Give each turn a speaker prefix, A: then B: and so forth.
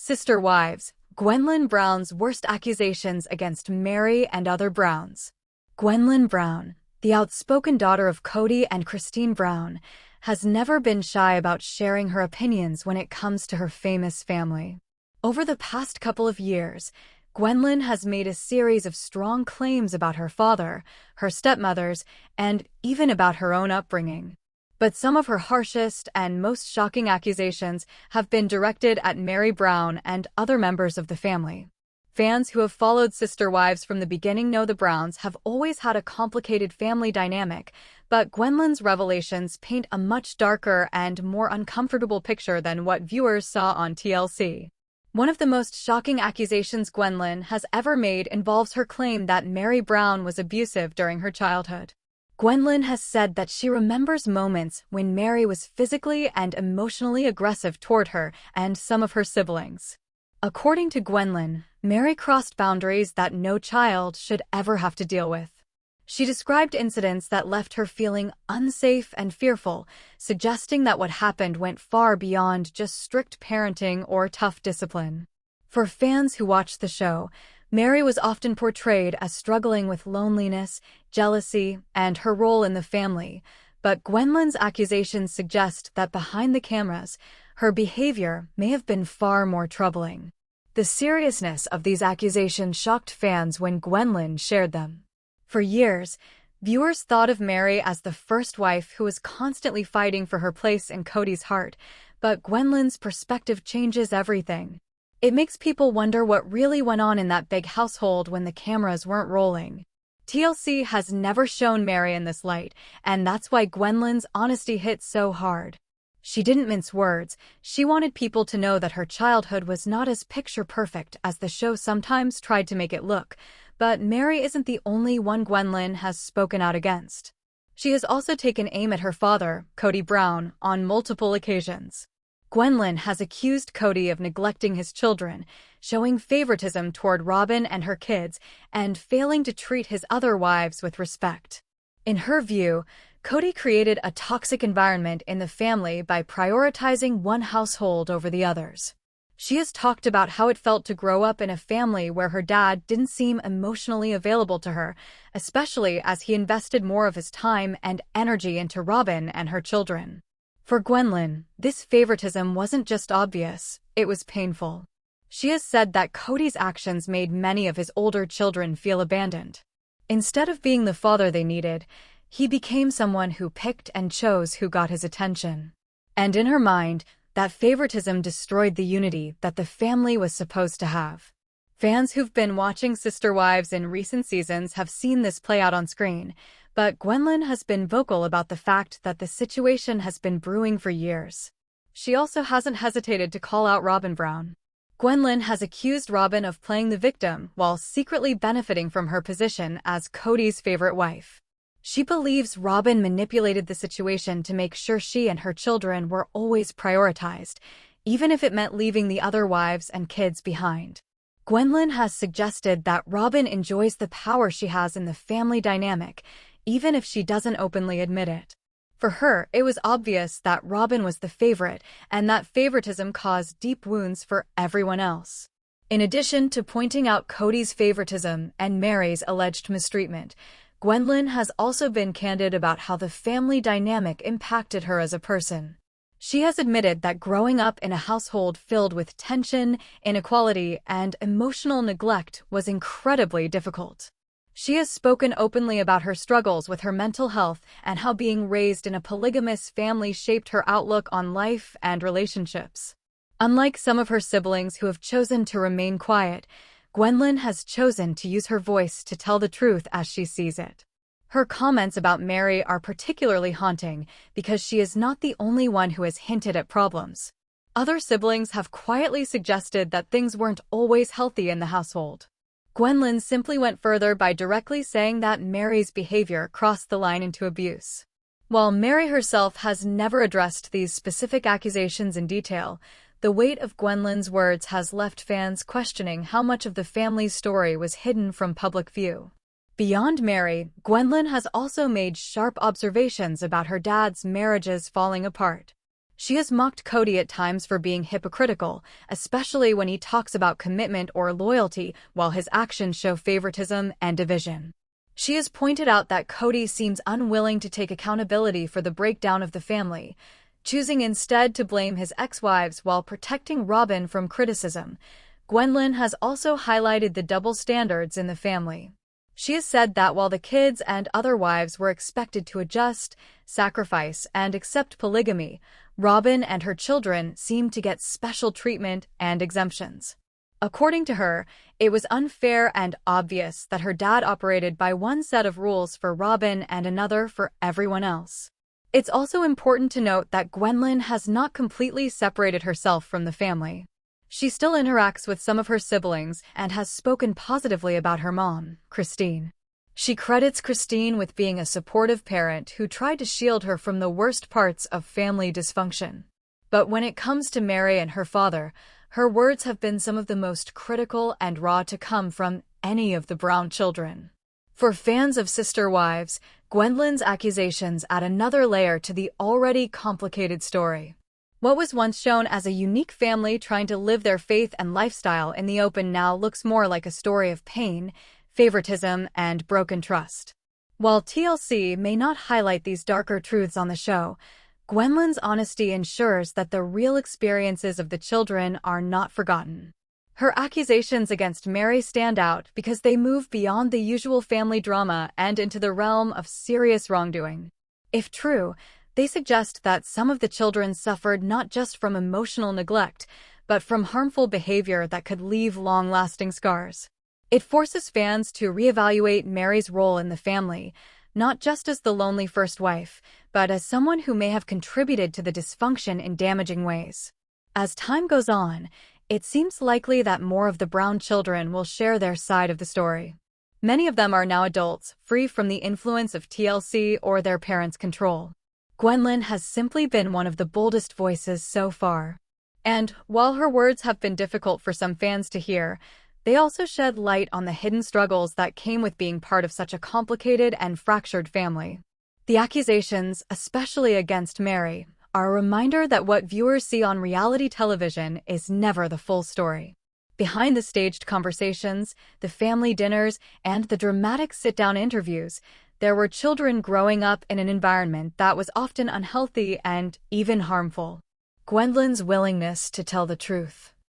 A: Sister Wives, Gwendlyn Brown's worst accusations against Meri and other Browns. Gwendlyn Brown, the outspoken daughter of Cody and Christine Brown, has never been shy about sharing her opinions when it comes to her famous family. Over the past couple of years, Gwendlyn has made a series of strong claims about her father, her stepmothers, and even about her own upbringing. But some of her harshest and most shocking accusations have been directed at Meri Brown and other members of the family. Fans who have followed Sister Wives from the beginning know the Browns have always had a complicated family dynamic, but Gwendlyn's revelations paint a much darker and more uncomfortable picture than what viewers saw on TLC. One of the most shocking accusations Gwendlyn has ever made involves her claim that Meri Brown was abusive during her childhood. Gwendlyn has said that she remembers moments when Meri was physically and emotionally aggressive toward her and some of her siblings. According to Gwendlyn, Meri crossed boundaries that no child should ever have to deal with. She described incidents that left her feeling unsafe and fearful, suggesting that what happened went far beyond just strict parenting or tough discipline. For fans who watched the show, Meri was often portrayed as struggling with loneliness, jealousy, and her role in the family, but Gwendlyn's accusations suggest that behind the cameras, her behavior may have been far more troubling. The seriousness of these accusations shocked fans when Gwendlyn shared them. For years, viewers thought of Meri as the first wife who was constantly fighting for her place in Cody's heart, but Gwendlyn's perspective changes everything. It makes people wonder what really went on in that big household when the cameras weren't rolling. TLC has never shown Meri in this light, and that's why Gwendlyn's honesty hit so hard. She didn't mince words. She wanted people to know that her childhood was not as picture-perfect as the show sometimes tried to make it look, but Meri isn't the only one Gwendlyn has spoken out against. She has also taken aim at her father, Cody Brown, on multiple occasions. Gwendlyn has accused Cody of neglecting his children, showing favoritism toward Robin and her kids, and failing to treat his other wives with respect. In her view, Cody created a toxic environment in the family by prioritizing one household over the others. She has talked about how it felt to grow up in a family where her dad didn't seem emotionally available to her, especially as he invested more of his time and energy into Robin and her children. For Gwendlyn, this favoritism wasn't just obvious, it was painful. She has said that Cody's actions made many of his older children feel abandoned. Instead of being the father they needed, he became someone who picked and chose who got his attention. And in her mind, that favoritism destroyed the unity that the family was supposed to have. Fans who've been watching Sister Wives in recent seasons have seen this play out on screen, but Gwendlyn has been vocal about the fact that the situation has been brewing for years. She also hasn't hesitated to call out Robin Brown. Gwendlyn has accused Robin of playing the victim while secretly benefiting from her position as Cody's favorite wife. She believes Robin manipulated the situation to make sure she and her children were always prioritized, even if it meant leaving the other wives and kids behind. Gwendlyn has suggested that Robin enjoys the power she has in the family dynamic, even if she doesn't openly admit it. For her, it was obvious that Robin was the favorite, and that favoritism caused deep wounds for everyone else. In addition to pointing out Cody's favoritism and Meri's alleged mistreatment, Gwendlyn has also been candid about how the family dynamic impacted her as a person. She has admitted that growing up in a household filled with tension, inequality, and emotional neglect was incredibly difficult. She has spoken openly about her struggles with her mental health and how being raised in a polygamous family shaped her outlook on life and relationships. Unlike some of her siblings who have chosen to remain quiet, Gwendlyn has chosen to use her voice to tell the truth as she sees it. Her comments about Meri are particularly haunting because she is not the only one who has hinted at problems. Other siblings have quietly suggested that things weren't always healthy in the household. Gwendlyn simply went further by directly saying that Meri's behavior crossed the line into abuse. While Meri herself has never addressed these specific accusations in detail, the weight of Gwendlyn's words has left fans questioning how much of the family's story was hidden from public view. Beyond Meri, Gwendlyn has also made sharp observations about her dad's marriages falling apart. She has mocked Cody at times for being hypocritical, especially when he talks about commitment or loyalty while his actions show favoritism and division. She has pointed out that Cody seems unwilling to take accountability for the breakdown of the family, choosing instead to blame his ex-wives while protecting Robin from criticism. Gwendlyn has also highlighted the double standards in the family. She has said that while the kids and other wives were expected to adjust, sacrifice, and accept polygamy, Robin and her children seemed to get special treatment and exemptions. According to her, it was unfair and obvious that her dad operated by one set of rules for Robin and another for everyone else. It's also important to note that Gwendlyn has not completely separated herself from the family. She still interacts with some of her siblings and has spoken positively about her mom, Christine. She credits Christine with being a supportive parent who tried to shield her from the worst parts of family dysfunction. But when it comes to Meri and her father, her words have been some of the most critical and raw to come from any of the Brown children. For fans of sister wives, Gwendlyn's accusations add another layer to the already complicated story. What was once shown as a unique family trying to live their faith and lifestyle in the open now looks more like a story of pain, favoritism, and broken trust. While TLC may not highlight these darker truths on the show, Gwendlyn's honesty ensures that the real experiences of the children are not forgotten. Her accusations against Meri stand out because they move beyond the usual family drama and into the realm of serious wrongdoing. If true, they suggest that some of the children suffered not just from emotional neglect, but from harmful behavior that could leave long-lasting scars. It forces fans to reevaluate Meri's role in the family, not just as the lonely first wife, but as someone who may have contributed to the dysfunction in damaging ways. As time goes on, it seems likely that more of the Brown children will share their side of the story. Many of them are now adults, free from the influence of TLC or their parents' control. Gwendlyn has simply been one of the boldest voices so far. And while her words have been difficult for some fans to hear, they also shed light on the hidden struggles that came with being part of such a complicated and fractured family. The accusations, especially against Meri, are a reminder that what viewers see on reality television is never the full story. Behind the staged conversations, the family dinners, and the dramatic sit-down interviews, there were children growing up in an environment that was often unhealthy and even harmful. Gwendlyn's willingness to tell the truth,